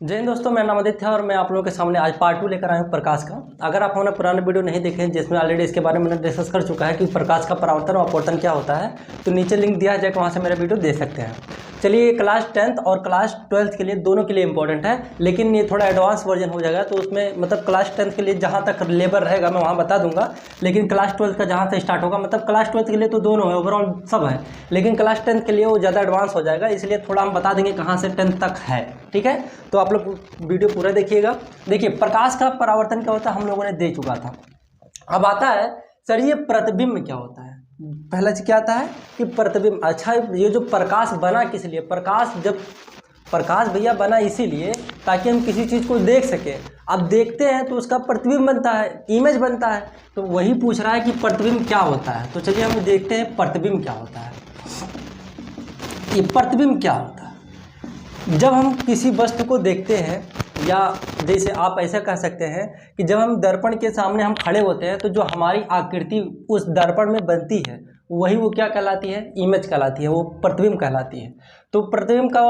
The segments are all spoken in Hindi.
जय हिंद दोस्तों, मेरा नाम आदित्य है और मैं आप लोगों के सामने आज पार्ट 2 लेकर आया हूँ प्रकाश का। अगर आप हमारे पुराने वीडियो नहीं देखे जिसमें ऑलरेडी इसके बारे में डिस्कस कर चुका है कि प्रकाश का परावर्तन और अपवर्तन क्या होता है, तो नीचे लिंक दिया जाएगा, वहाँ से मेरा वीडियो देख सकते हैं। चलिए, क्लास 10th और क्लास 12th के लिए दोनों के लिए इंपॉर्टेंट है, लेकिन ये थोड़ा एडवांस वर्जन हो जाएगा। तो उसमें मतलब क्लास 10th के लिए जहाँ तक लेबर रहेगा मैं वहाँ बता दूंगा, लेकिन क्लास 12th का जहाँ से स्टार्ट होगा, मतलब क्लास 12th के लिए तो दोनों है, ओवरऑल सब है, लेकिन क्लास 10th के लिए वो ज़्यादा एडवांस हो जाएगा, इसलिए थोड़ा हम बता देंगे कहाँ से 10th तक है। ठीक है, तो आप लोग वीडियो पूरा देखिएगा। देखिए, प्रकाश का परावर्तन क्या होता है हम लोगों ने दे चुका था। अब आता है सर ये प्रतिबिंब क्या होता है। पहला चीज क्या आता है कि प्रतिबिंब। अच्छा, ये जो प्रकाश बना किस लिए? प्रकाश भैया बना इसीलिए ताकि हम किसी चीज़ को देख सकें। अब देखते हैं तो उसका प्रतिबिंब बनता है, इमेज बनता है। तो वही पूछ रहा है कि प्रतिबिंब क्या होता है। तो चलिए हम देखते हैं प्रतिबिंब क्या होता है। ये प्रतिबिंब क्या होता है? जब हम किसी वस्तु को देखते हैं, या जैसे आप ऐसा कह सकते हैं कि जब हम दर्पण के सामने हम खड़े होते हैं तो जो हमारी आकृति उस दर्पण में बनती है वही वो क्या कहलाती है? इमेज कहलाती है, वो प्रतिबिंब कहलाती है। तो प्रतिबिंब का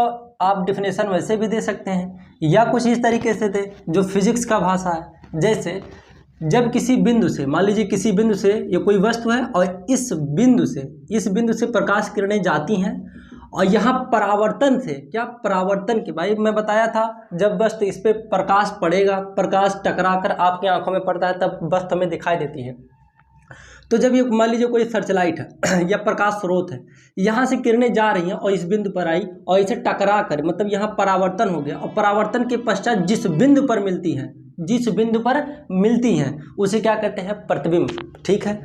आप डिफिनेशन वैसे भी दे सकते हैं या कुछ इस तरीके से दे जो फिजिक्स का भाषा है। जैसे जब किसी बिंदु से, मान लीजिए किसी बिंदु से ये कोई वस्तु है और इस बिंदु से प्रकाश किरणें जाती हैं और यहाँ परावर्तन से, क्या परावर्तन के, भाई मैं बताया था जब वस्तु इस पर प्रकाश पड़ेगा, प्रकाश टकराकर आपकी आंखों में पड़ता है तब वस्तु हमें दिखाई देती है। तो जब ये मान लीजिए कोई सर्चलाइट है या प्रकाश स्रोत है, यहाँ से किरणें जा रही हैं और इस बिंदु पर आई और इसे टकरा कर, मतलब यहाँ परावर्तन हो गया, और परावर्तन के पश्चात जिस बिंदु पर मिलती हैं उसे क्या कहते हैं? प्रतिबिंब। ठीक है,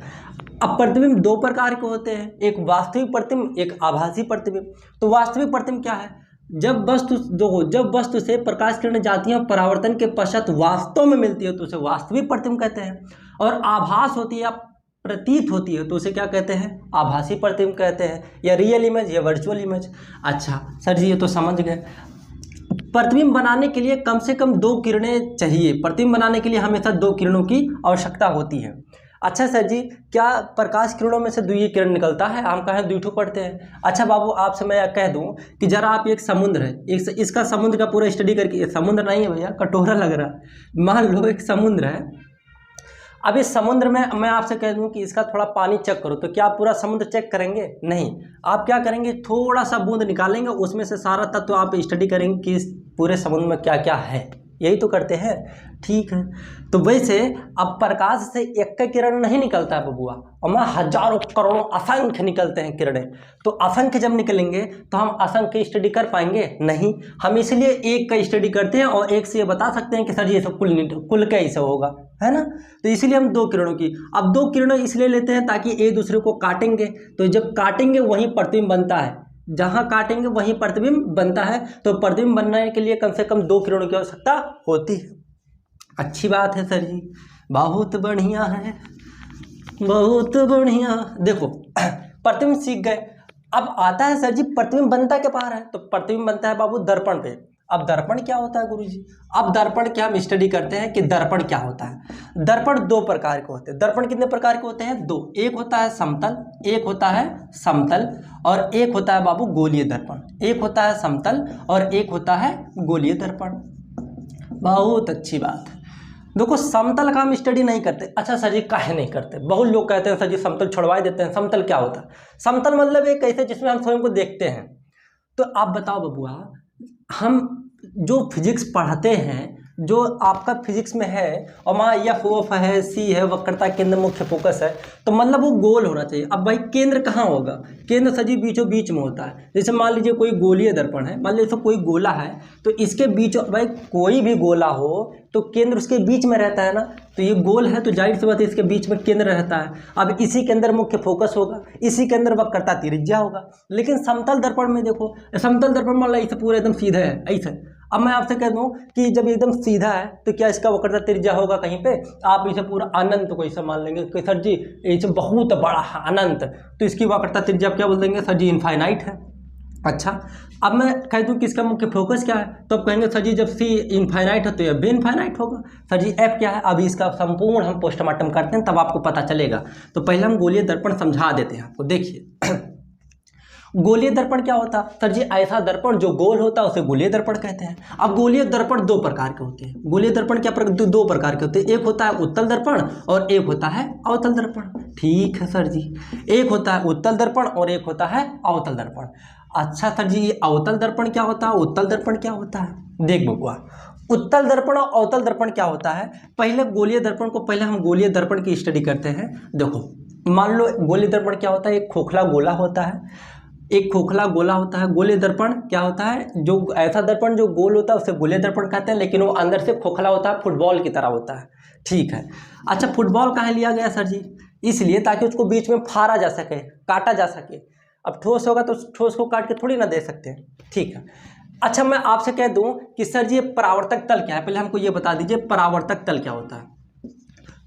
अब प्रतिबिंब दो प्रकार के होते हैं, एक वास्तविक प्रतिबिंब, एक आभासी प्रतिबिंब। तो वास्तविक प्रतिबिंब क्या है? जब वस्तु से प्रकाश किरणें जाती हैं और परावर्तन के पश्चात वास्तव में मिलती है तो उसे वास्तविक प्रतिबिंब कहते हैं। और आभास होती है या प्रतीत होती है तो उसे क्या कहते हैं? आभासी प्रतिबिंब कहते हैं, या रियल इमेज या वर्चुअल इमेज। अच्छा सर जी, ये तो समझ गए। प्रतिबिंब बनाने के लिए कम से कम 2 किरणें चाहिए। प्रतिबिंब बनाने के लिए हमेशा 2 किरणों की आवश्यकता होती है। अच्छा सर जी, क्या प्रकाश किरणों में से 2 ही किरण निकलता है? हम कहें 2 पढ़ते हैं। अच्छा बाबू, आपसे मैं कह दूं कि जरा आप, एक समुद्र है, इसका समुद्र का पूरा स्टडी करके, समुद्र नहीं है भैया, कटोरा लग रहा है। मान लो एक समुद्र है, अब इस समुद्र में मैं आपसे कह दूं कि इसका थोड़ा पानी चेक करो, तो क्या आप पूरा समुद्र चेक करेंगे? नहीं। आप क्या करेंगे? थोड़ा सा बूंद निकालेंगे, उसमें से सारा तत्व आप स्टडी करेंगे कि इस पूरे समुद्र में क्या क्या है। यही तो करते हैं। ठीक है, तो वैसे अब प्रकाश से एक का किरण नहीं निकलता है बबुआ, और मैं हजारों करोड़ों असंख्य निकलते हैं किरणें। तो असंख्य जब निकलेंगे तो हम असंख्य स्टडी कर पाएंगे? नहीं। हम इसलिए एक का स्टडी करते हैं और एक से ये बता सकते हैं कि सर ये सब कुल कैसे होगा, है ना। तो इसलिए हम 2 किरणों की, अब 2 किरणों इसलिए लेते हैं ताकि एक दूसरे को काटेंगे, तो जब काटेंगे वहीं प्रतिबिंब बनता है, जहां काटेंगे वहीं प्रतिबिंब बनता है। तो प्रतिबिंब बनने के लिए कम से कम 2 किरणों की आवश्यकता होती है। अच्छी बात है सर जी, बहुत बढ़िया है, बहुत बढ़िया। देखो प्रतिबिंब सीख गए। अब आता है सर जी प्रतिबिंब बनता क्या बाहर है? तो प्रतिबिंब बनता है बाबू दर्पण पे। अब दर्पण क्या होता है गुरुजी? अब दर्पण क्या हम स्टडी करते हैं कि दर्पण क्या होता है। दर्पण 2 प्रकार के होते हैं। दर्पण कितने प्रकार के होते हैं? 2। एक होता है समतल, और एक होता है बाबू गोलीय दर्पण। एक होता है समतल और एक होता है गोलीय दर्पण। बहुत अच्छी बात है। देखो, समतल का हम स्टडी नहीं करते। अच्छा सर जी, काहे नहीं करते? बहुत लोग कहते हैं सर जी समतल छुड़वा देते हैं। समतल क्या होता है? समतल मतलब एक ऐसे जिसमें हम स्वयं को देखते हैं। तो आप बताओ बबुआ, हम जो फिजिक्स पढ़ाते हैं, जो आपका फिजिक्स में है, और वहाँ एफ ऑफ है, सी है, वक्रता केंद्र मुख्य फोकस है, तो मतलब वो गोल होना चाहिए। अब भाई केंद्र कहाँ होगा? केंद्र सजी बीचों बीच में होता है। जैसे मान लीजिए कोई गोलीय दर्पण है, मान लीजिए कोई गोला है, तो इसके बीच, भाई कोई भी गोला हो तो केंद्र उसके बीच में रहता है ना। तो ये गोल है तो जाहिर सी बात है इसके बीच में केंद्र रहता है। अब इसी के अंदर मुख्य फोकस होगा, इसी के अंदर वक्रता त्रिज्या होगा। लेकिन समतल दर्पण में देखो, समतल दर्पण मान लो इसे पूरा एकदम सीधा है, ऐसे। अब मैं आपसे कह दूं कि जब एकदम सीधा है तो क्या इसका वक्रता त्रिज्या होगा कहीं पे? आप इसे पूरा अनंत को ऐसा मान लेंगे कि सर जी इसे बहुत बड़ा है अनंत, तो इसकी वक्रता त्रिज्या क्या बोल देंगे? सर जी इनफाइनाइट है। अच्छा, अब मैं कह दूं कि इसका मुख्य फोकस क्या है, तो अब कहेंगे सर जी जब सी इनफाइनाइट है तो यह भी इनफाइनाइट होगा। सर जी एफ क्या है? अभी इसका संपूर्ण हम पोस्टमार्टम करते हैं तब आपको पता चलेगा। तो पहले हम गोलीय दर्पण समझा देते हैं आपको। देखिए गोलीय दर्पण क्या होता है सर जी? ऐसा दर्पण जो गोल होता है उसे गोलीय दर्पण कहते हैं। अब गोलीय दर्पण दो प्रकार के होते हैं। गोलीय दर्पण क्या दो प्रकार के होते हैं, एक होता है उत्तल दर्पण और एक होता है अवतल दर्पण। ठीक है सर जी, एक होता है उत्तल दर्पण और एक होता है अवतल दर्पण। अच्छा सर जी, ये अवतल दर्पण क्या होता है, उत्तल दर्पण क्या होता है? देख बबुआ, उत्तल दर्पण और अवतल दर्पण क्या होता है। पहले गोलीय दर्पण को, पहले हम गोलीय दर्पण की स्टडी करते हैं। देखो मान लो गोलीय दर्पण क्या होता है, एक खोखला गोला होता है, एक खोखला गोला होता है। गोलीय दर्पण क्या होता है, जो ऐसा दर्पण जो गोल होता है उसे गोलीय दर्पण कहते हैं, लेकिन वो अंदर से खोखला होता है, फुटबॉल की तरह होता है। ठीक है। अच्छा, फुटबॉल कहाँ लिया गया सर जी? इसलिए ताकि उसको बीच में फाड़ा जा सके, काटा जा सके। अब ठोस होगा तो ठोस को काट के थोड़ी ना दे सकते हैं। ठीक है। अच्छा, मैं आपसे कह दूं कि सर जी ये परावर्तक तल क्या है, पहले हमको ये बता दीजिए परावर्तक तल क्या होता है।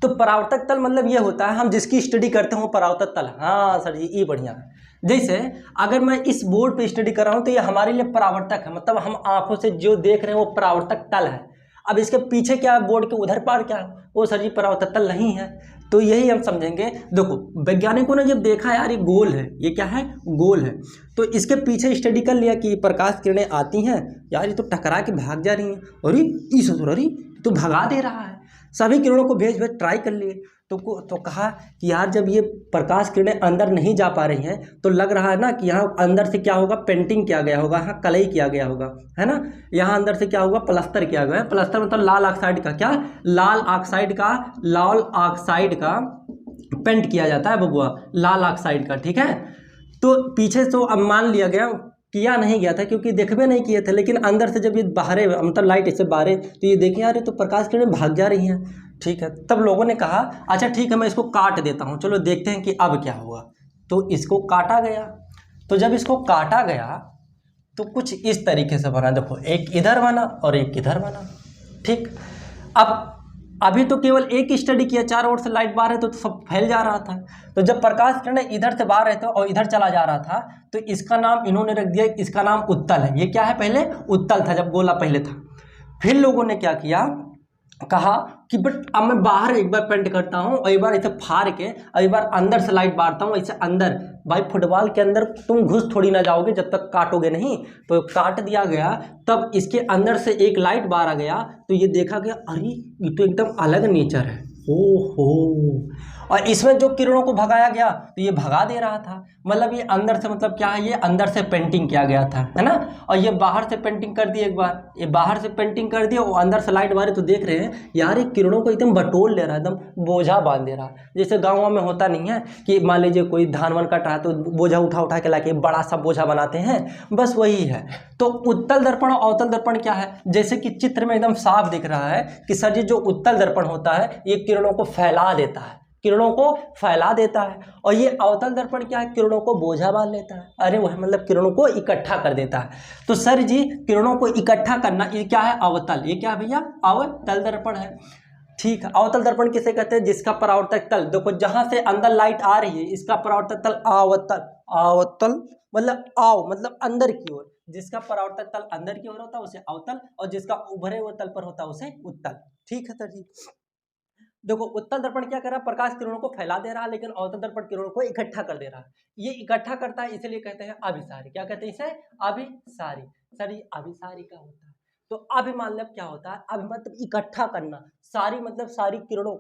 तो परावर्तक तल मतलब ये होता है, हम जिसकी स्टडी करते हो परावर्तक तल। हाँ सर जी, ये बढ़िया है। जैसे अगर मैं इस बोर्ड पे स्टडी कर रहा हूँ तो ये हमारे लिए परावर्तक है, मतलब हम आंखों से जो देख रहे हैं वो परावर्तक तल है। अब इसके पीछे क्या है, बोर्ड के उधर पार क्या है, वो सर जी परावर्तक तल नहीं है। तो यही हम समझेंगे। देखो वैज्ञानिकों ने जब देखा यार ये गोल है, ये क्या है, गोल है, तो इसके पीछे स्टडी कर लिया कि प्रकाश किरणें आती हैं यार, ये तो टकरा के भाग जा रही हैं, अरे इस अरे तो भगा दे रहा है। सभी किरणों को भेज भेज ट्राई कर लिए, तो कहा कि यार जब ये प्रकाश किरणें अंदर नहीं जा पा रही हैं तो लग रहा है ना कि यहाँ अंदर से क्या होगा, पेंटिंग किया गया होगा, यहाँ कलई किया गया होगा, है ना। यहाँ अंदर से क्या होगा, प्लास्टर किया गया है। प्लास्टर मतलब लाल ऑक्साइड का, क्या, लाल ऑक्साइड का पेंट किया जाता है बबुआ, लाल ऑक्साइड का। ठीक है। तो पीछे तो अब मान लिया गया, किया नहीं गया था क्योंकि देखबे नहीं किए थे, लेकिन अंदर से जब ये बाहरे, मतलब लाइट इससे बाहरे, तो ये देखें यार ये तो प्रकाश किरणें भाग जा रही हैं। ठीक है। तब लोगों ने कहा अच्छा ठीक है मैं इसको काट देता हूँ, चलो देखते हैं कि अब क्या हुआ। तो इसको काटा गया। तो जब इसको काटा गया तो कुछ इस तरीके से बना, देखो एक इधर बना और एक इधर बना। ठीक। अब अभी तो केवल एक स्टडी किया, चारों ओर से लाइट बाहर है तो सब फैल जा रहा था। तो जब प्रकाश किरणें इधर से बाहर रहता और इधर चला जा रहा था तो इसका नाम इन्होंने रख दिया, इसका नाम उत्तल है। ये क्या है, पहले उत्तल था जब गोला पहले था। फिर लोगों ने क्या किया, कहा कि बट अब मैं बाहर एक बार पेंट करता हूँ और एक बार इसे फाड़ के और एक बार अंदर से लाइट बारता हूँ, इसे अंदर। भाई फुटबॉल के अंदर तुम घुस थोड़ी ना जाओगे जब तक काटोगे नहीं। तो काट दिया गया, तब इसके अंदर से एक लाइट बार आ गया तो ये देखा गया अरे ये तो एकदम अलग नेचर है। ओहो। और इसमें जो किरणों को भगाया गया तो ये भगा दे रहा था, मतलब ये अंदर से, मतलब क्या है, ये अंदर से पेंटिंग किया गया था, है ना। और ये बाहर से पेंटिंग कर दी, एक बार ये बाहर से पेंटिंग कर दिया, वो अंदर से लाइट मारे तो देख रहे हैं यार ये किरणों को एकदम बटोर ले रहा है, एकदम बोझा बांध दे रहा है। जैसे गाँव में होता नहीं है कि मान लीजिए कोई धान वन कट रहा है तो बोझा उठा उठा के लाके बड़ा सा बोझा बनाते हैं, बस वही है। तो उत्तल दर्पण और अवतल दर्पण क्या है, जैसे कि चित्र में एकदम साफ दिख रहा है कि सर जी जो उत्तल दर्पण होता है ये किरणों को फैला देता है, किरणों को फैला देता है। और ये अवतल दर्पण क्या है, किरणों को बोझा बांध लेता है। अरे वह मतलब किरणों को इकट्ठा कर देता है। तो सर जी किरणों को इकट्ठा करना ये क्या है, अवतल। ये क्या है भैया, अवतल दर्पण है। ठीक है। अवतल दर्पण किसे कहते हैं, जिसका परावर्तक तल, देखो जहां से अंदर लाइट आ रही है इसका परावर्तक तल अवतल, अवतल मतलब मतलब अंदर की ओर, जिसका परावर्तक तल अंदर की ओर होता है उसे अवतल, और जिसका उभरे हुए तल पर होता है उसे उत्तल। ठीक है सर जी। देखो उत्तल दर्पण क्या कर रहा है, प्रकाश किरणों को फैला दे रहा है, लेकिन अवतल दर्पण किरणों को इकट्ठा कर दे रहा है। ये इकट्ठा करता है इसलिए कहते हैं अभिसारी। क्या कहते हैं इसे, अभिसारी। सर ये अभिसारी का होता है। तो अभि मतलब क्या होता है, अभि मतलब इकट्ठा करना, सारी मतलब सारी किरणों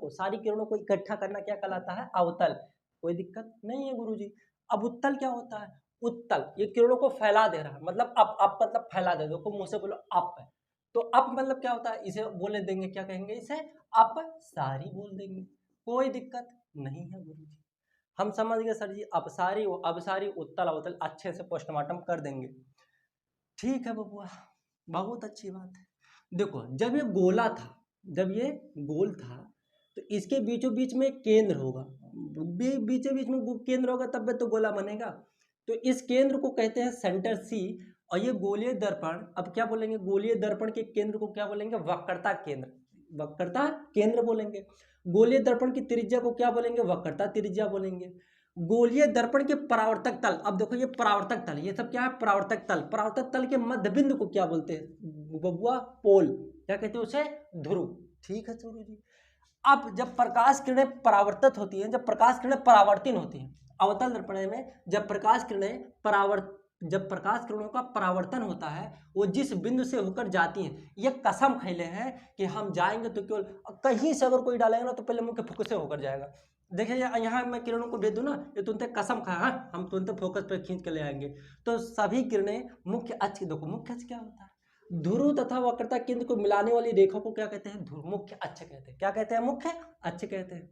को इकट्ठा करना क्या कहलाता है, अवतल। कोई दिक्कत नहीं है गुरुजी। अब उत्तल क्या होता है, उत्तल ये किरणों को फैला दे रहा है, मतलब अप मतलब फैला दे, देखो मुंह से बोलो अप है। तो अप मतलब क्या होता है, इसे बोले देंगे, क्या कहेंगे इसे, अपसारी बोल देंगे। कोई दिक्कत नहीं है गुरुजी, हम समझ गए सर जी। अपसारी अपसारी उत्तल अवतल अच्छे से पोस्टमार्टम कर देंगे। ठीक है बबुआ, बहुत अच्छी बात है। देखो जब ये गोला था, जब ये गोल था तो इसके बीचों बीच में केंद्र होगा, बीचों बीच में केंद्र होगा तब तो गोला बनेगा। तो इस केंद्र को कहते हैं सेंटर सी। और ये गोलीय दर्पण, अब क्या बोलेंगे, गोलीय दर्पण के केंद्र को क्या बोलेंगे, वक्रता केंद्र, वक्रता केंद्र बोलेंगे। गोलीय दर्पण की त्रिज्या को क्या बोलेंगे, वक्रता त्रिज्या बोलेंगे। गोलीय दर्पण के परावर्तक तल, अब देखो ये परावर्तक तल, ये सब क्या है, परावर्तक तल। परावर्तक तल के मध्य बिंदु को क्या बोलते हैं बबुआ, पोल। क्या कहते हैं उसे, ध्रुव। ठीक है सूर्य जी। अब जब प्रकाश किरणें परावर्तित होती हैं, जब प्रकाश किरणें परावर्तित होती हैं, अवतल दर्पण में जब प्रकाश किरणों का परावर्तन होता है वो जिस बिंदु से होकर जाती हैं, ये कसम खैले हैं कि हम जाएंगे तो केवल कहीं से अगर कोई डालेगा ना तो पहले मुख्य फोकस से होकर जाएगा। देखिए यहाँ मैं किरणों को भेज दूँ ना, ये तुरंत कसम खा, हाँ हम तुरंत फोकस पर खींच के ले आएंगे। तो सभी किरणें मुख्य अक्ष, देखो मुख्य अक्ष क्या होता है, ध्रुव तथा वक्रता केंद्र को मिलाने वाली रेखा को क्या कहते हैं, मुख्य अक्ष कहते हैं। क्या कहते हैं, मुख्य अक्ष कहते हैं।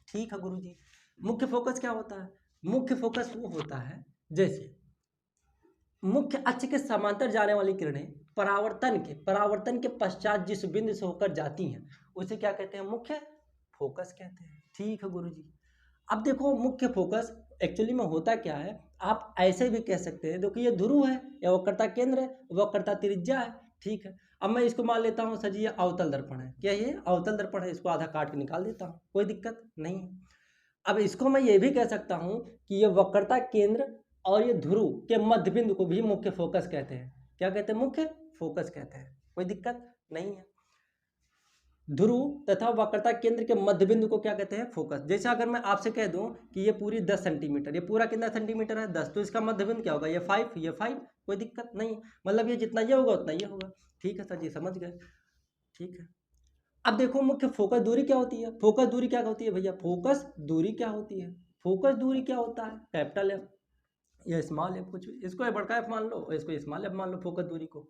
ठीक है गुरु जी। मुख्य फोकस क्या होता है, मुख्य फोकस वो होता है जैसे मुख्य अक्ष के समांतर जाने वाली किरणें परावर्तन के पश्चात जिस बिंदु से होकर जाती हैं उसे क्या कहते हैं, मुख्य फोकस कहते हैं। ठीक है गुरु जी। अब देखो मुख्य फोकस एक्चुअली में होता क्या है, आप ऐसे भी कह सकते हैं, देखो ये ध्रुव है या वक्रता केंद्र है, वक्रता त्रिज्या है। ठीक है, अब मैं इसको मान लेता हूँ सर जी ये अवतल दर्पण है। क्या ये अवतल दर्पण है, इसको आधा काट के निकाल देता हूँ, कोई दिक्कत नहीं है। अब इसको मैं ये भी कह सकता हूँ कि ये वक्रता केंद्र और ये ध्रुव के मध्य बिंदु को भी मुख्य फोकस कहते हैं। क्या कहते हैं, मुख्य फोकस कहते हैं, कोई दिक्कत नहीं है। ध्रुव तथा वक्रता केंद्र के मध्य बिंदु को क्या कहते हैं, फोकस। जैसे अगर मैं आपसे कह दूं कि ये पूरी 10 सेंटीमीटर, ये पूरा कितना सेंटीमीटर है, 10, तो इसका मध्य बिंदु क्या होगा, ये 5, ये 5, कोई दिक्कत नहीं, मतलब ये जितना ये होगा उतना ये होगा। ठीक है सर जी, समझ गए। ठीक है, अब देखो मुख्य फोकस दूरी क्या होती है, फोकस दूरी क्या होती है भैया, फोकस दूरी क्या होती है, फोकस दूरी क्या होता है, कैपिटल एफ या स्मॉल एफ, कुछ इसको बड़का एफ मान लो, इसको स्मॉल एफ मान लो, फोकस दूरी को।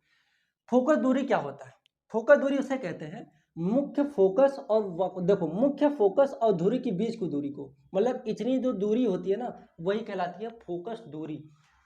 फोकस दूरी क्या होता है, फोकस दूरी उसे कहते हैं मुख्य फोकस और देखो मुख्य फोकस और धुरी के बीच की दूरी को, मतलब इतनी जो दूरी होती है ना वही कहलाती है फोकस दूरी।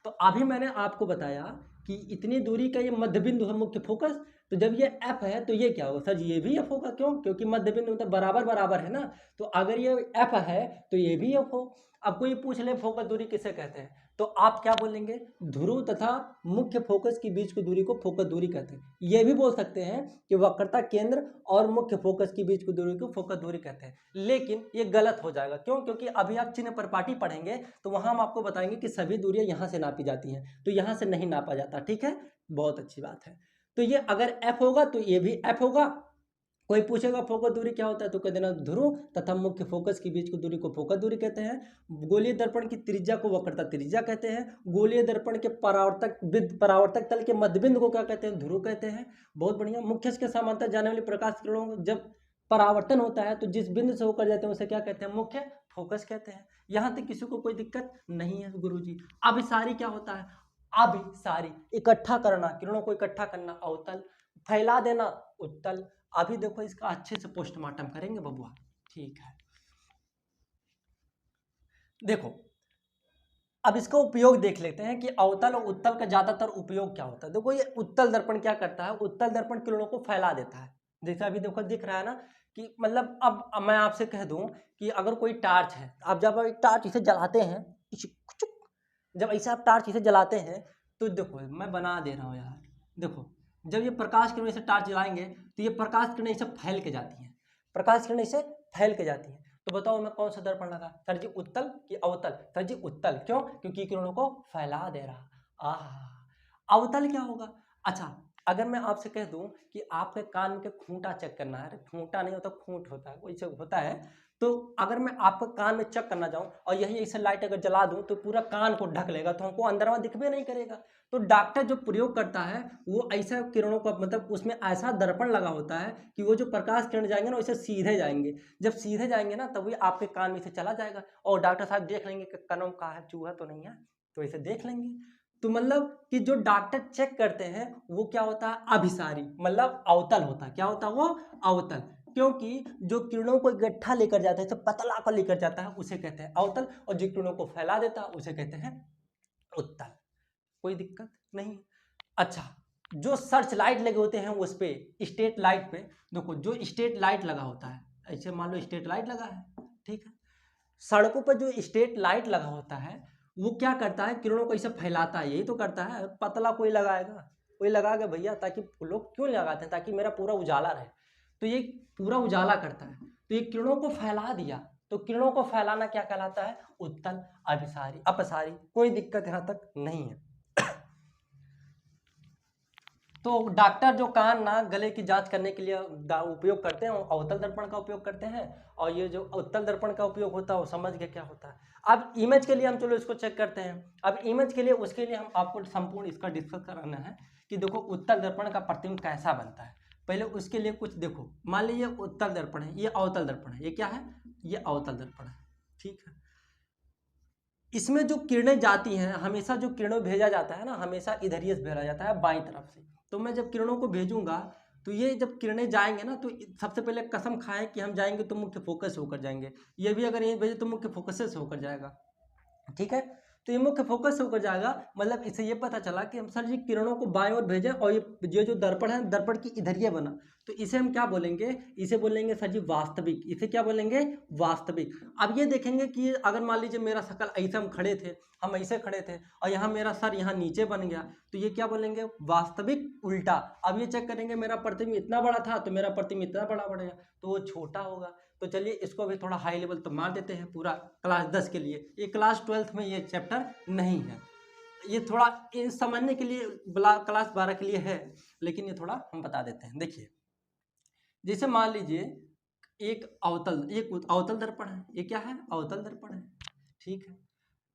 तो अभी मैंने आपको बताया कि इतनी दूरी का ये मध्य बिंदु है मुख्य फोकस, तो जब ये एफ है तो ये क्या होगा सर, ये भी एफ होगा। क्यों, क्योंकि मध्य बिंदु मतलब बराबर बराबर है ना, तो अगर ये एफ है तो ये भी एफ हो। अब कोई पूछ ले फोकस दूरी किसे कहते हैं, तो आप क्या बोलेंगे, ध्रुव तथा मुख्य फोकस के बीच की दूरी को फोकस दूरी कहते हैं। ये भी बोल सकते हैं कि वक्रता केंद्र और मुख्य फोकस के बीच की दूरी को फोकस दूरी कहते हैं, लेकिन ये गलत हो जाएगा। क्यों, क्योंकि अभी आप चिन्ह परिपाटी पढ़ेंगे तो वहां हम आपको बताएंगे कि सभी दूरियां यहां से नापी जाती हैं, तो यहां से नहीं नापा जाता। ठीक है, बहुत अच्छी बात है। तो ये अगर एफ होगा तो ये भी एफ होगा। कोई पूछेगा फोकस दूरी क्या होता है तो कह देना ध्रुव तथा मुख्य फोकस के बीच की दूरी को फोकस दूरी कहते हैं। गोलीय दर्पण की त्रिज्या को वक्रता त्रिज्या कहते हैं। गोलीय दर्पण के परावर्तक तल के मध्यबिंदु को क्या कहते हैं, ध्रुव कहते हैं। बहुत बढ़िया। मुख्य के समांतर जाने वाली प्रकाश किरणों जब परावर्तन होता है तो जिस बिंदु से होकर जाते हैं उसे क्या कहते हैं, मुख्य फोकस कहते हैं। यहाँ तक किसी को कोई दिक्कत नहीं है गुरुजी। अभिसारी क्या होता है, अभिसारी इकट्ठा करना, किरणों को इकट्ठा करना अवतल, फैला देना उत्तल। अभी देखो इसका अच्छे से पोस्टमार्टम करेंगे बबुआ। ठीक है, देखो अब इसका उपयोग देख लेते हैं कि अवतल और उत्तल का ज्यादातर उपयोग क्या होता है। देखो ये उत्तल दर्पण क्या करता है, उत्तल दर्पण किरणों को फैला देता है। जैसे अभी देखो दिख रहा है ना कि मतलब अब मैं आपसे कह दूं कि अगर कोई टार्च है, आप जब एक टार्च इसे जलाते हैं, जब ऐसे आप टार्च इसे जलाते हैं तो देखो मैं बना दे रहा हूँ यार, देखो जब ये प्रकाश किरण से टार्च जलाएंगे तो ये प्रकाश किरण इसे फैल के जाती है, प्रकाश किरण इसे फैल के जाती है। तो बताओ मैं कौन सा दर्पण लगा, सर जी उत्तल कि अवतल, सर जी उत्तल। क्यों, क्योंकि किरणों को फैला दे रहा। अवतल क्या होगा, अच्छा अगर मैं आपसे कह दूं कि आपके कान के खूंटा चेक करना है, खूंटा नहीं होता खूंट होता है, कोई चेक होता है, तो अगर मैं आपको कान में चेक करना चाहूँ और यही ऐसे लाइट अगर जला दूं तो पूरा कान को ढक लेगा, तो हमको अंदर में दिखबे नहीं करेगा। तो डॉक्टर जो प्रयोग करता है वो ऐसा किरणों का मतलब उसमें ऐसा दर्पण लगा होता है कि वो जो प्रकाश किरण जाएंगे ना वैसे सीधे जाएंगे, जब सीधे जाएंगे ना तभी आपके कान में से चला जाएगा और डॉक्टर साहब देख लेंगे कि कनम का है, चूहा तो नहीं है, तो ऐसे देख लेंगे। तो मतलब कि जो डॉक्टर चेक करते हैं वो क्या होता है, अभिसारी मतलब अवतल होता है। क्या होता है वो, अवतल। क्योंकि जो किरणों को इकट्ठा लेकर जाता है, तो पतला कर लेकर जाता है उसे कहते हैं अवतल, और जो किरणों को फैला देता है उसे कहते हैं उत्तल। कोई दिक्कत नहीं। अच्छा, जो सर्च लाइट लगे होते हैं उस पे, स्ट्रेट लाइट पे, देखो जो स्ट्रेट लाइट लगा होता है, ऐसे मान लो स्ट्रेट लाइट लगा है, ठीक है, सड़कों पर जो स्ट्रेट लाइट लगा होता है वो क्या करता है, किरणों को ऐसे फैलाता है, यही तो करता है। पतला कोई लगाएगा, कोई लगाएगा भैया, ताकि लोग क्यों लगाते हैं, ताकि मेरा पूरा उजाला रहे, तो ये पूरा उजाला करता है, तो ये किरणों को फैला दिया, तो किरणों को फैलाना क्या कहलाता है, उत्तल, अभिसारी, अपसारी। कोई दिक्कत यहाँ तक नहीं है। तो डॉक्टर जो कान नाक गले की जांच करने के लिए उपयोग करते हैं वो अवतल दर्पण का उपयोग करते हैं, और ये जो उत्तल दर्पण का उपयोग होता है वो समझ गए क्या होता है। अब इमेज के लिए हम चलो इसको चेक करते हैं। अब इमेज के लिए उसके लिए हम आपको संपूर्ण इसका डिस्कस कराना है कि देखो उत्तल दर्पण का प्रतिबिंब कैसा बनता है। पहले उसके लिए कुछ देखो, मान लीजिए उत्तल दर्पण है, ये अवतल दर्पण है, ये क्या है, ये अवतल दर्पण है, ठीक है। इसमें जो किरणें जाती हैं, हमेशा जो किरणों भेजा जाता है ना, हमेशा इधर ही भेजा जाता है बाईं तरफ से। तो मैं जब किरणों को भेजूंगा तो ये जब किरणें जाएंगे ना, तो सबसे पहले कसम खाएं कि हम जाएंगे तो मुख्य फोकस से होकर जाएंगे। ये भी अगर यहीं भेजे तो मुख्य फोकस से होकर जाएगा, ठीक है। तो ये मुख्य फोकस से होकर जाएगा, मतलब इससे ये पता चला कि हम सर जी किरणों को बाएं ओर भेजें और ये जो दर्पण है, दर्पण की इधर ये बना, तो इसे हम क्या बोलेंगे, इसे बोलेंगे सर जी वास्तविक। इसे क्या बोलेंगे, वास्तविक। अब ये देखेंगे कि अगर मान लीजिए मेरा शकल ऐसे हम खड़े थे, हम ऐसे खड़े थे और यहाँ मेरा सर यहाँ नीचे बन गया, तो ये क्या बोलेंगे, वास्तविक उल्टा। अब ये चेक करेंगे मेरा प्रतिबिंब इतना बड़ा था तो मेरा प्रतिबिंब इतना बड़ा बढ़ेगा, तो वो छोटा होगा। तो चलिए इसको भी थोड़ा हाई लेवल तो मान देते हैं पूरा क्लास 10 के लिए। ये क्लास 12 में ये चैप्टर नहीं है, ये थोड़ा इन समझने के लिए क्लास 12 के लिए है, लेकिन ये थोड़ा हम बता देते हैं। देखिए जैसे मान लीजिए एक अवतल दर्पण है, ये क्या है, अवतल दर्पण है, ठीक है।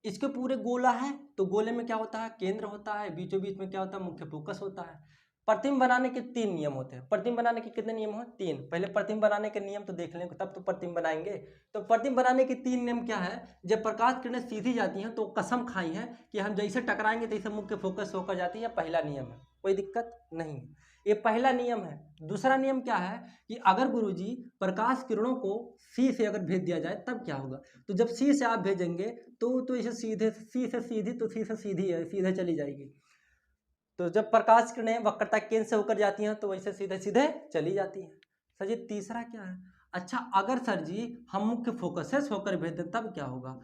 इसके पूरे गोला है, तो गोले में क्या होता है, केंद्र होता है, बीचों बीच में क्या होता है, मुख्य फोकस होता है। प्रतिबिंब बनाने के 3 नियम होते हैं। प्रतिबिंब बनाने के कितने नियम हैं, 3। पहले प्रतिबिंब बनाने के नियम तो देख लें, तब तो प्रतिबिंब बनाएंगे। तो प्रतिबिंब बनाने के 3 नियम क्या है, जब प्रकाश किरणें सीधी जाती हैं तो कसम खाई है कि हम जैसे टकराएंगे तैसे मुख्य फोकस होकर जाती है, पहला नियम है, कोई दिक्कत नहीं, ये पहला नियम है। दूसरा नियम क्या है कि अगर गुरुजी प्रकाश किरणों को सी से अगर भेज दिया जाए तब क्या होगा, तो जब सी से आप भेजेंगे तो इसे सीधे सी से सीधी, तो सी से सीधी है, सीधे चली जाएगी। तो जब प्रकाश किरणें वक्रता केंद्र से होकर जाती हैं तो वैसे सीधे सीधे चली जाती हैं। सर जी तीसरा क्या है, अच्छा अगर सर जी हम मुख्य फोकस से होकर भेज दें तब क्या होगा,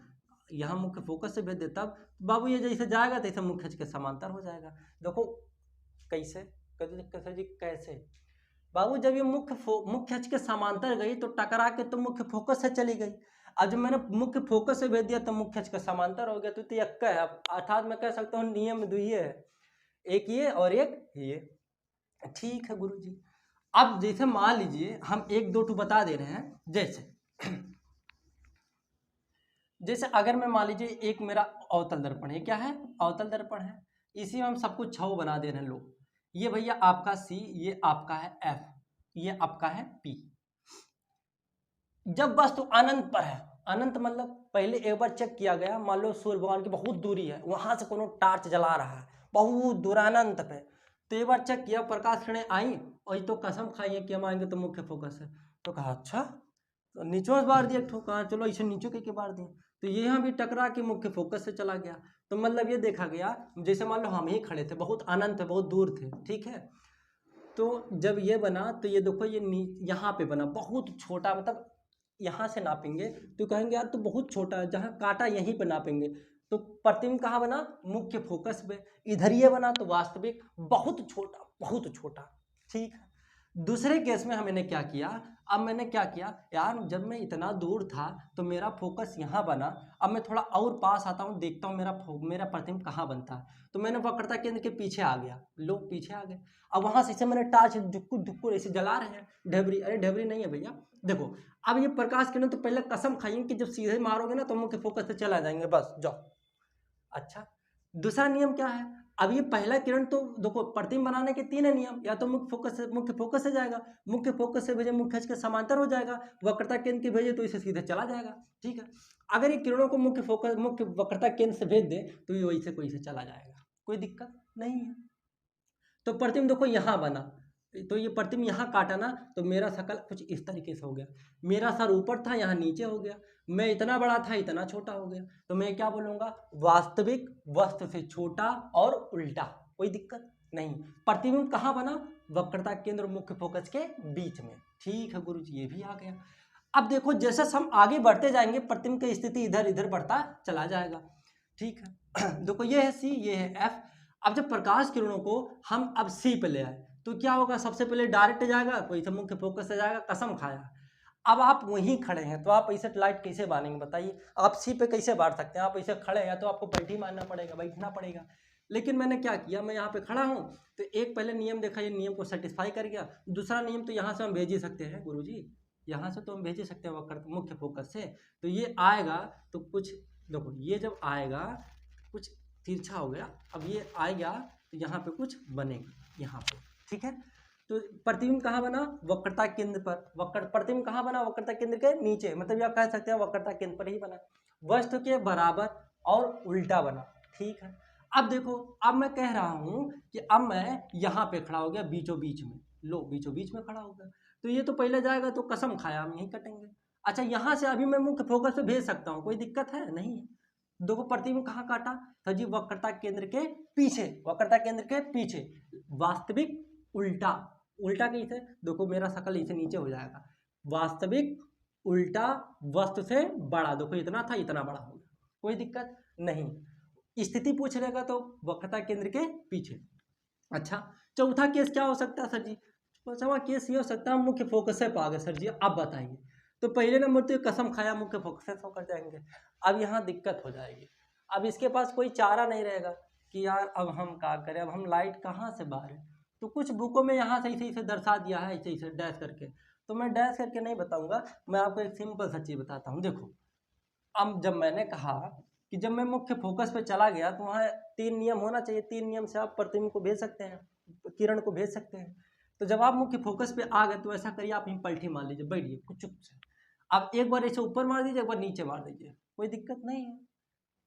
यहाँ मुख्य फोकस से भेज दे तब बाबू ये जैसे जाएगा तैसे मुख्य अक्ष के समांतर हो जाएगा। देखो कैसे, सर जी कैसे, बाबू जब ये मुख्य अक्ष के समांतर गई तो टकरा के तो मुख्य फोकस से चली गई। अब जब मैंने मुख्य फोकस से भेज दिया तो मुख्य अक्ष के समांतर हो गया, तो यक्का है। अर्थात मैं कह सकता हूँ नियम द्वितीय है, एक ये और एक ये, ठीक है गुरुजी। अब जैसे मान लीजिए हम एक दो बता दे रहे हैं, जैसे अगर मैं मान लीजिए एक मेरा अवतल दर्पण है, क्या है, अवतल दर्पण है, इसी में हम सब कुछ छव बना दे रहे हैं लोग। ये भैया आपका सी, ये आपका है एफ, ये आपका है पी। जब वस्तु अनंत पर है, अनंत मतलब पहले एक बार चेक किया गया, मान लो सूर्य भगवान की बहुत दूरी है, वहां से कोनो टार्च जला रहा है बहुत दूर अनंत पे, तो एक बार चेक किया, प्रकाश किरणें आई और ये तो कसम खाई है कि हम आएंगे तो मुख्य फोकस है, तो कहा अच्छा, तो नीचों से बार दिया, कहा चलो इसे नीचों के बार दिए, तो ये यहाँ भी टकरा के मुख्य फोकस से चला गया। तो मतलब ये देखा गया, जैसे मान लो हम ही खड़े थे, बहुत अनंत पे, बहुत दूर थे, ठीक है। तो जब ये बना तो ये देखो ये यहाँ पे बना बहुत छोटा, मतलब यहाँ से नापेंगे तो कहेंगे यार तो बहुत छोटा है, जहाँ काटा यहीं पे नापेंगे, तो प्रतिबिंब कहाँ बना, मुख्य फोकस पे। इधर ये बना तो वास्तविक बहुत छोटा, बहुत छोटा, ठीक है। दूसरे केस में हमने क्या किया, अब मैंने क्या किया यार, जब मैं इतना दूर था तो मेरा फोकस यहाँ बना, अब मैं थोड़ा और पास आता हूँ, देखता हूँ मेरा प्रतिबिंब कहाँ बनता है, तो मैंने वक्रता केंद्र के पीछे आ गया, लोग पीछे आ गए। अब वहां से मैंने टार्च धुक्कुर धुक्कुर ऐसे जला रहे हैं, ढेबरी, अरे ढेबरी नहीं है भैया, देखो अब ये प्रकाश किरण तो पहले कसम खाइए कि जब सीधे मारोगे ना तो मुख्य फोकस से चला जाएंगे, बस जाओ। अच्छा दूसरा नियम क्या है, अब ये पहला किरण तो देखो प्रतिबिंब बनाने के 3 नियम, या तो मुख्य फोकस से जाएगा, मुख्य फोकस से भेजे मुख्य अक्ष के समांतर हो जाएगा, वक्रता केंद्र के भेजे तो इसे सीधे चला जाएगा, ठीक है। अगर ये किरणों को मुख्य वक्रता केंद्र से भेज दे तो ये वैसे कोई से चला जाएगा, कोई दिक्कत नहीं है। तो प्रतिबिंब देखो यहाँ बना, तो ये प्रतिबिंब यहाँ काटा ना, तो मेरा शकल कुछ इस तरीके से हो गया, मेरा सर ऊपर था यहाँ नीचे हो गया, मैं इतना बड़ा था इतना छोटा हो गया, तो मैं क्या बोलूँगा, वास्तविक वस्तु से छोटा और उल्टा, कोई दिक्कत नहीं। प्रतिबिंब कहाँ बना, वक्रता केंद्र और मुख्य फोकस के बीच में, ठीक है गुरुजी, ये भी आ गया। अब देखो जैसे हम आगे बढ़ते जाएंगे प्रतिबिंब की स्थिति इधर इधर बढ़ता चला जाएगा, ठीक है। देखो ये है सी, ये है एफ। अब जब प्रकाश किरणों को हम अब सी पे ले आए तो क्या होगा, सबसे पहले डायरेक्ट जाएगा, कोई से मुख्य फोकस से जाएगा, कसम खाया। अब आप वहीं खड़े हैं तो आप ऐसे लाइट कैसे बांधेंगे बताइए, आप सी पे कैसे बांध सकते हैं, आप ऐसे खड़े हैं तो आपको पलटी मारना पड़ेगा, बैठना पड़ेगा। लेकिन मैंने क्या किया, मैं यहाँ पे खड़ा हूँ तो एक पहले नियम देखा, ये नियम को सेटिस्फाई कर गया। दूसरा नियम तो यहाँ से हम भेज ही सकते हैं गुरुजी, यहाँ से तो हम भेज ही सकते हैं वक्र मुख्य फोकस से। तो ये आएगा तो कुछ देखो, ये जब आएगा कुछ तिरछा हो गया, अब ये आएगा तो यहाँ पे कुछ बनेगा यहाँ पे, ठीक है। तो प्रतिबिंब कहाँ बना, वक्रता केंद्र पर। प्रतिबिंब कहाँ बना, वक्रता केंद्र के नीचे, मतलब आप कह सकते हैं वक्रता केंद्र पर ही बना, वस्तु के बराबर और उल्टा बना, ठीक है। अब देखो, अब मैं कह रहा हूं कि अब मैं यहाँ पे खड़ा हो गया बीचों बीच में, लो बीचों बीच में खड़ा हो गया, तो ये तो पहले जाएगा तो कसम खाया हम यहीं कटेंगे। अच्छा, यहाँ से अभी मैं मुख्य फोकस पे भेज सकता हूँ, कोई दिक्कत है नहीं है। देखो प्रतिबिंब कहाँ काटा, तो जी वक्रता केंद्र के पीछे, वक्रता केंद्र के पीछे, वास्तविक उल्टा, उल्टा कैसे, देखो मेरा शकल इसे नीचे हो जाएगा, वास्तविक उल्टा वस्तु से बड़ा, देखो इतना था इतना बड़ा हो गया, कोई दिक्कत नहीं। स्थिति पूछ लेगा तो वक्रता केंद्र के पीछे। अच्छा, चौथा केस क्या हो सकता है सर जी, चौथा केस ये हो सकता है मुख्य फोकस से पा गए सर जी, आप बताइए। तो पहले नंबर तो कसम खाया मुख्य फोकस से होकर जाएंगे, अब यहाँ दिक्कत हो जाएगी, अब इसके पास कोई चारा नहीं रहेगा कि यार अब हम क्या करें, अब हम लाइट कहाँ से बाहर, तो कुछ बुकों में यहाँ से इसे दर्शा दिया है, इसे डैश करके, तो मैं डैश करके नहीं बताऊंगा, मैं आपको एक सिंपल सा चीज़ बताता हूँ। देखो, अब जब मैंने कहा कि जब मैं मुख्य फोकस पे चला गया तो वहाँ 3 नियम होना चाहिए, 3 नियम से आप प्रतिबिंब को भेज सकते हैं, किरण को भेज सकते हैं। तो जब आप मुख्य फोकस पे आ गए तो ऐसा करिए, आप यहीं पलटी मार लीजिए, बैठिए कुछ चुप से, आप एक बार ऐसे ऊपर मार दीजिए, एक बार नीचे मार दीजिए, कोई दिक्कत नहीं है।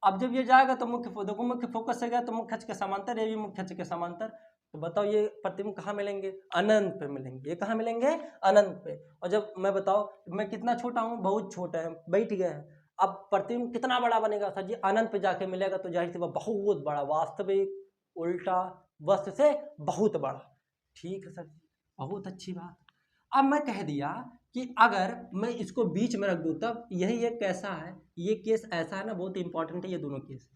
अब जब ये जाएगा तो मुख्य फोकस से गया तो मुख्य अक्ष के समांतर, ये भी मुख्य अक्ष के समांतर, तो बताओ ये प्रतिबिंब कहाँ मिलेंगे, अनंत पे मिलेंगे, ये कहाँ मिलेंगे, अनंत पे। और जब मैं बताओ मैं कितना छोटा हूँ, बहुत छोटा है, बैठ गए हैं, अब प्रतिबिंब कितना बड़ा बनेगा सर जी, अनंत पे जाके मिलेगा, तो जाहिर सी बात बहुत बड़ा, वास्तविक उल्टा वस्तु से बहुत बड़ा, ठीक है सर जी, बहुत अच्छी बात। अब मैं कह दिया कि अगर मैं इसको बीच में रख दूं तब यही एक कैसा है, ये केस ऐसा है ना, बहुत इंपॉर्टेंट है ये दोनों केस।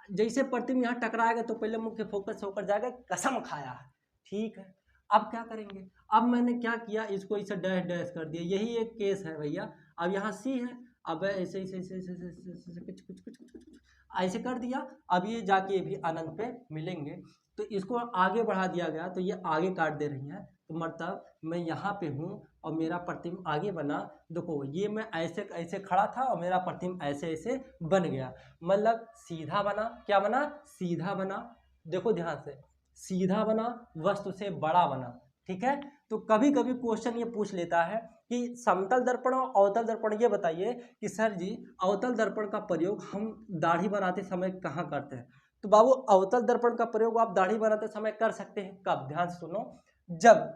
जैसे प्रतिबिंब यहाँ टकराएगा तो पहले मुख्य फोकस होकर जाएगा, कसम खाया है, ठीक है। अब क्या करेंगे, अब मैंने क्या किया, इसको इसे डैश डैश कर दिया, यही एक केस है भैया। अब यहाँ सी है, अब ऐसे ऐसे ऐसे ऐसे ऐसे ऐसे कुछ कुछ कुछ कुछ कुछ ऐसे कर दिया, अब ये जाके भी अनंत पे मिलेंगे, तो इसको आगे बढ़ा दिया गया, तो ये आगे काट दे रही है, तो मतलब मैं यहाँ पे हूँ और मेरा प्रतिबिंब आगे बना, देखो ये मैं ऐसे ऐसे खड़ा था और मेरा प्रतिबिंब ऐसे ऐसे बन गया, मतलब सीधा बना, क्या बना, सीधा बना, देखो ध्यान से, सीधा बना, वस्तु से बड़ा बना, ठीक है। तो कभी कभी क्वेश्चन ये पूछ लेता है कि समतल दर्पण और अवतल दर्पण, ये बताइए कि सर जी अवतल दर्पण का प्रयोग हम दाढ़ी बनाते समय कहाँ करते हैं, तो बाबू अवतल दर्पण का प्रयोग आप दाढ़ी बनाते समय कर सकते हैं, कब, ध्यान से सुनो, जब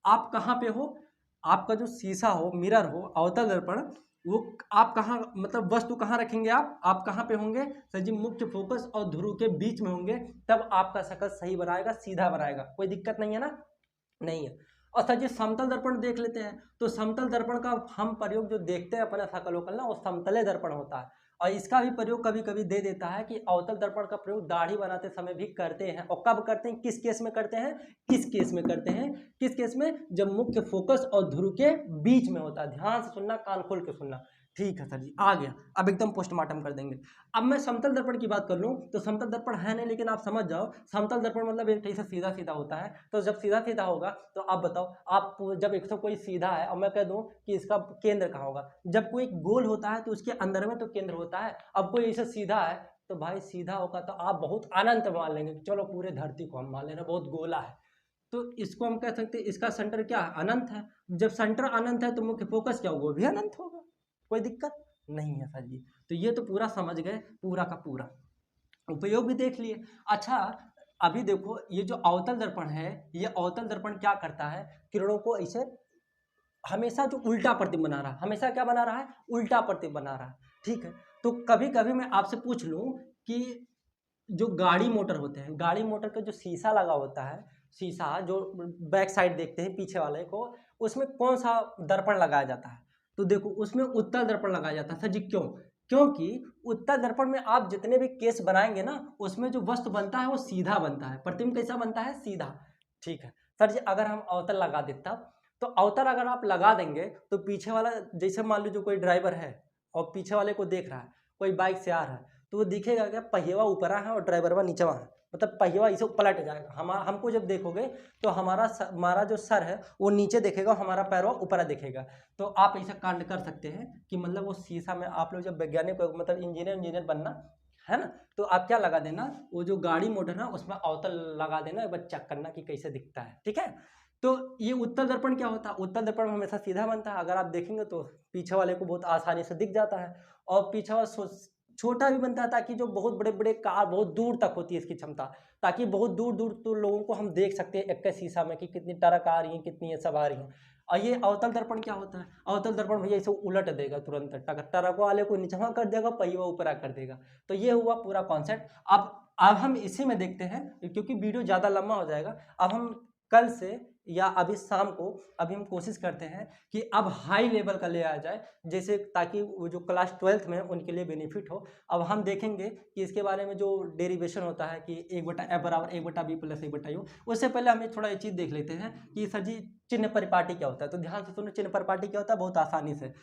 आप कहाँ पे हो, आपका जो शीशा हो, मिरर हो, अवतल दर्पण, वो आप कहाँ, मतलब वस्तु कहाँ रखेंगे, आप कहाँ पे होंगे सर जी, मुख्य फोकस और ध्रुव के बीच में होंगे, तब आपका शकल सही बनाएगा, सीधा बनाएगा, कोई दिक्कत नहीं है ना, नहीं है। और सर जी समतल दर्पण देख लेते हैं, तो समतल दर्पण का हम प्रयोग जो देखते हैं अपने सकलोकल ना, वो समतले दर्पण होता है, और इसका भी प्रयोग कभी कभी दे देता है कि अवतल दर्पण का प्रयोग दाढ़ी बनाते समय भी करते हैं, और कब करते हैं, किस केस में करते हैं, किस केस में करते हैं, किस केस में, जब मुख्य फोकस और ध्रुव के बीच में होता है, ध्यान से सुनना, कान खोल के सुनना, ठीक है सर जी, आ गया, अब एकदम पोस्टमार्टम कर देंगे। अब मैं समतल दर्पण की बात कर लूँ तो समतल दर्पण है नहीं, लेकिन आप समझ जाओ, समतल दर्पण मतलब एक से सीधा सीधा होता है, तो जब सीधा सीधा होगा तो आप बताओ, आप जब एक तो कोई सीधा है और मैं कह दूं कि इसका केंद्र कहाँ होगा, जब कोई गोल होता है तो उसके अंदर में तो केंद्र होता है, अब कोई ऐसे सीधा है तो भाई सीधा होगा तो आप बहुत अनंत मान लेंगे, चलो पूरे धरती को हम मान लेना बहुत गोला है, तो इसको हम कह सकते हैं इसका सेंटर क्या है, अनंत है, जब सेंटर अनंत है तो मुख्य फोकस क्या होगा, वो भी अनंत होगा, कोई दिक्कत नहीं है सर जी। तो ये तो पूरा समझ गए, पूरा का पूरा उपयोग भी देख लिए। अच्छा, अभी देखो ये जो अवतल दर्पण है, ये अवतल दर्पण क्या करता है, किरणों को ऐसे हमेशा जो उल्टा प्रतिबिंब बना रहा है, हमेशा क्या बना रहा है, उल्टा प्रतिबिंब बना रहा है, ठीक है। तो कभी कभी मैं आपसे पूछ लूं कि जो गाड़ी मोटर होते हैं, गाड़ी मोटर का जो शीशा लगा होता है, शीशा जो बैक साइड देखते हैं पीछे वाले को, उसमें कौन सा दर्पण लगाया जाता है, तो देखो उसमें उत्तल दर्पण लगाया जाता है सर जी, क्यों, क्योंकि उत्तल दर्पण में आप जितने भी केस बनाएंगे ना, उसमें जो वस्तु बनता है वो सीधा बनता है, प्रतिबिंब कैसा बनता है, सीधा, ठीक है। सर जी अगर हम अवतल लगा देता, तो अवतल अगर आप लगा देंगे तो पीछे वाला, जैसे मान लीजिए कोई ड्राइवर है और पीछे वाले को देख रहा है, कोई बाइक से आ रहा है, तो वो दिखेगा क्या, पहिएवा ऊपर है और ड्राइवरवा नीचवा है, मतलब पहिया इसे पलट जाएगा। हमको जब देखोगे तो हमारा जो सर है वो नीचे देखेगा, हमारा पैरवा ऊपर दिखेगा। तो आप ऐसा कांड कर सकते हैं कि मतलब वो शीशा में आप लोग जब वैज्ञानिक मतलब इंजीनियर बनना है ना, तो आप क्या लगा देना, वो जो गाड़ी मोटर ना उसमें अवतल लगा देना, एक बार चेक करना कि कैसे दिखता है, ठीक है। तो ये उत्तल दर्पण क्या होता है, उत्तल दर्पण हमेशा सीधा बनता है। अगर आप देखेंगे तो पीछे वाले को बहुत आसानी से दिख जाता है, और पीछे वाला छोटा भी बनता है, ताकि जो बहुत बड़े बड़े कार बहुत दूर तक होती है इसकी क्षमता, ताकि बहुत दूर दूर तो लोगों को हम देख सकते हैं एक के शीशा में कि कितनी ट्रक आ रही है, कितनी ये सब आ रही है। और ये अवतल दर्पण क्या होता है, अवतल दर्पण भैया इसे उलट देगा तुरंत, ट्रक वाले को नीचे कर देगा, पहिया ऊपर कर देगा। तो ये हुआ पूरा कॉन्सेप्ट। अब हम इसी में देखते हैं, क्योंकि वीडियो ज़्यादा लंबा हो जाएगा। अब हम कल से या अभी शाम को अभी हम कोशिश करते हैं कि अब हाई लेवल का ले आया जाए, जैसे ताकि वो जो क्लास 12th में उनके लिए बेनिफिट हो। अब हम देखेंगे कि इसके बारे में जो डेरिवेशन होता है कि 1/f बराबर 1/b प्लस 1/u। उससे पहले हम थोड़ा ये चीज़ देख लेते हैं कि सर जी चिन्ह परिपाटी क्या होता है। तो ध्यान से सुनो, चिन्ह परिपाटी क्या होता है, बहुत आसानी से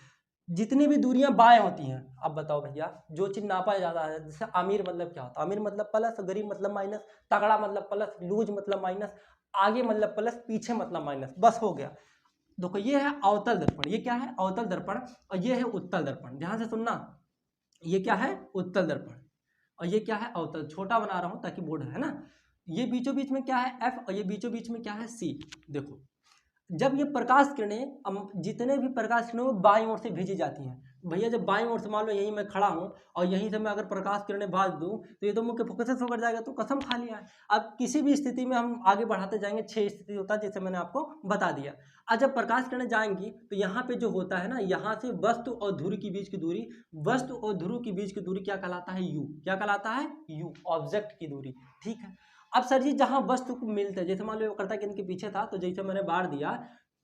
जितनी भी दूरियां बाएं होती हैं, अब बताओ भैया जो चीज नापा जाता है, जैसे अमीर मतलब क्या होता है, अमीर मतलब प्लस, गरीब मतलब माइनस, तगड़ा मतलब प्लस, लूज मतलब माइनस, आगे मतलब प्लस, पीछे मतलब माइनस, बस हो गया। देखो ये है अवतल दर्पण, ये क्या है अवतल दर्पण, और ये है उत्तल दर्पण। ध्यान से सुनना, ये क्या है उत्तल दर्पण, और ये क्या है अवतल। छोटा बना रहा हूं ताकि बोर्ड है ना। ये बीचों बीच में क्या है एफ, और ये बीचों बीच में क्या है सी। देखो जब ये प्रकाश किरणें, जितने भी प्रकाश किरणें वो बाईं ओर से भेजी जाती हैं भैया, जब बाईं ओर से मान लो यहीं मैं खड़ा हूं और यहीं से मैं अगर प्रकाश किरणें भाज दूं तो ये तो मुख्य फोकस से होकर जाएगा, तो कसम खा लिया है। अब किसी भी स्थिति में हम आगे बढ़ाते जाएंगे, 6 स्थिति होता है जैसे मैंने आपको बता दिया। आज जब प्रकाश किरणें जाएंगी तो यहाँ पे जो होता है ना, यहाँ से वस्तु और ध्रुव के बीच की दूरी, वस्तु और ध्रुव के बीच की दूरी क्या कहलाता है यू, क्या कहलाता है यू, ऑब्जेक्ट की दूरी, ठीक है। अब सर जी जहां वस्तु को मिलते हैं, जैसे मान लो करता कि इनके पीछे था, तो जैसे मैंने बाढ़ दिया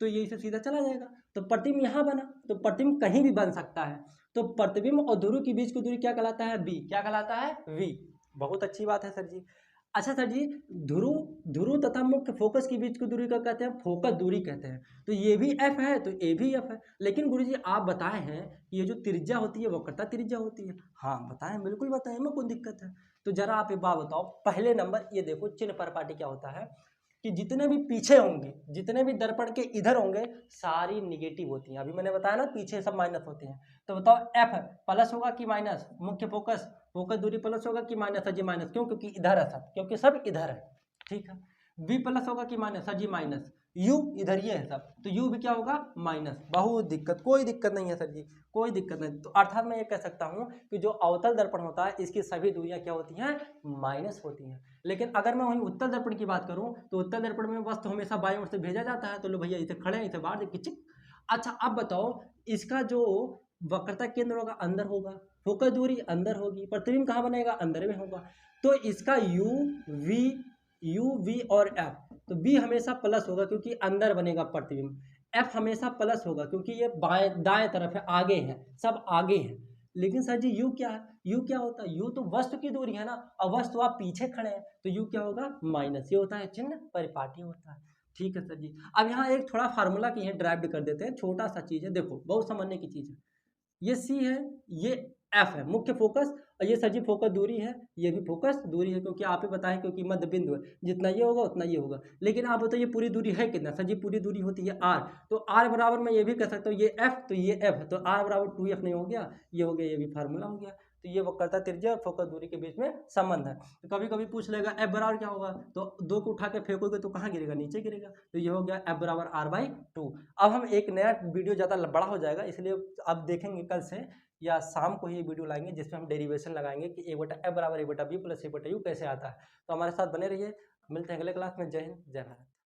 तो ये इसे सीधा चला जाएगा, तो प्रतिबिंब यहाँ बना, तो प्रतिबिंब कहीं भी बन सकता है। तो प्रतिबिंब और ध्रुव के बीच की दूरी क्या कहलाता है बी, क्या कहलाता है वी। बहुत अच्छी बात है सर जी। अच्छा सर जी, ध्रुव तथा मुख्य फोकस के बीच की दूरी का कहते हैं फोकस दूरी कहते हैं। तो ये भी एफ है तो ये भी एफ है। लेकिन गुरुजी आप बताए हैं ये जो त्रिज्या होती है वक्रता त्रिज्या होती है। हाँ बताएं, बिल्कुल बताएं, में कोई दिक्कत है। तो जरा आप एक बात बताओ, पहले नंबर ये देखो चिन्ह परिपाटी क्या होता है कि जितने भी पीछे होंगे, जितने भी दर्पण के इधर होंगे, सारी निगेटिव होती हैं। अभी मैंने बताया ना पीछे सब माइनस होते हैं। तो बताओ एफ प्लस होगा कि माइनस, मुख्य फोकस फोकस दूरी प्लस होगा कि माइनस, अजी माइनस, क्यों, क्योंकि इधर है सब, क्योंकि सब इधर है, ठीक है। बी प्लस होगा कि माइनस, अजी माइनस, यू इधर ये है सब, तो यू भी क्या होगा माइनस। बहुत दिक्कत, कोई दिक्कत नहीं है सर जी, कोई दिक्कत नहीं। तो अर्थात मैं ये कह सकता हूँ कि जो अवतल दर्पण होता है इसकी सभी दूरियां क्या होती हैं, माइनस होती हैं। लेकिन अगर मैं वहीं उत्तल दर्पण की बात करूं तो उत्तल दर्पण में वस्तु हमेशा बाईं ओर से भेजा जाता है। तो लो भैया इसे खड़े हैं, इसे बाहर देख चिक। अच्छा अब बताओ, इसका जो वक्रता केंद्र होगा अंदर होगा, फोकस दूरी अंदर होगी, प्रतिबिंब कहाँ बनेगा, अंदर में होगा। तो इसका यू वी और एफ, तो बी हमेशा प्लस होगा क्योंकि अंदर बनेगा प्रतिबिंब, एफ हमेशा प्लस होगा क्योंकि ये बाएं दाएं तरफ है, आगे है, सब आगे है। लेकिन सर जी यू क्या है, यू क्या होता है, यू तो वस्तु की दूरी है ना, और वस्तु आप पीछे खड़े हैं तो यू क्या होगा माइनस, ये होता है चिन्ह परिपाटी होता है, ठीक है सर जी। अब यहाँ एक थोड़ा फार्मूला की है ड्राइव कर देते हैं, छोटा सा चीज है, देखो बहुत समझने की चीज है। ये सी है, ये एफ है मुख्य फोकस, और ये सर जी फोकस दूरी है, ये भी फोकस दूरी है, क्योंकि आप ही बताएं क्योंकि मध्य बिंदु है, जितना ये होगा उतना ये होगा। लेकिन आप बताइए पूरी दूरी है कितना, सर जी पूरी दूरी होती है आर, तो आर बराबर मैं ये भी कह सकता हूँ ये एफ तो ये एफ, तो आर बराबर 2f नहीं हो गया, ये हो गया, ये भी फार्मूला हो गया। तो ये वक्रता त्रिज्या और फोकस दूरी के बीच में संबंध है। तो कभी कभी पूछ लेगा एफ बराबर क्या होगा, तो 2 को उठा के फेंकोगे तो कहाँ गिरेगा, नीचे गिरेगा। तो ये हो गया एफ बराबर r/2। अब हम एक नया वीडियो ज़्यादा बड़ा हो जाएगा, इसलिए अब देखेंगे कल से या शाम को ही वीडियो लाएंगे जिसमें हम डेरिवेशन लगाएंगे कि a/f बराबर a/b प्लस a/u कैसे आता है। तो हमारे साथ बने रहिए, मिलते हैं अगले क्लास में। जय हिंद, जय भारत।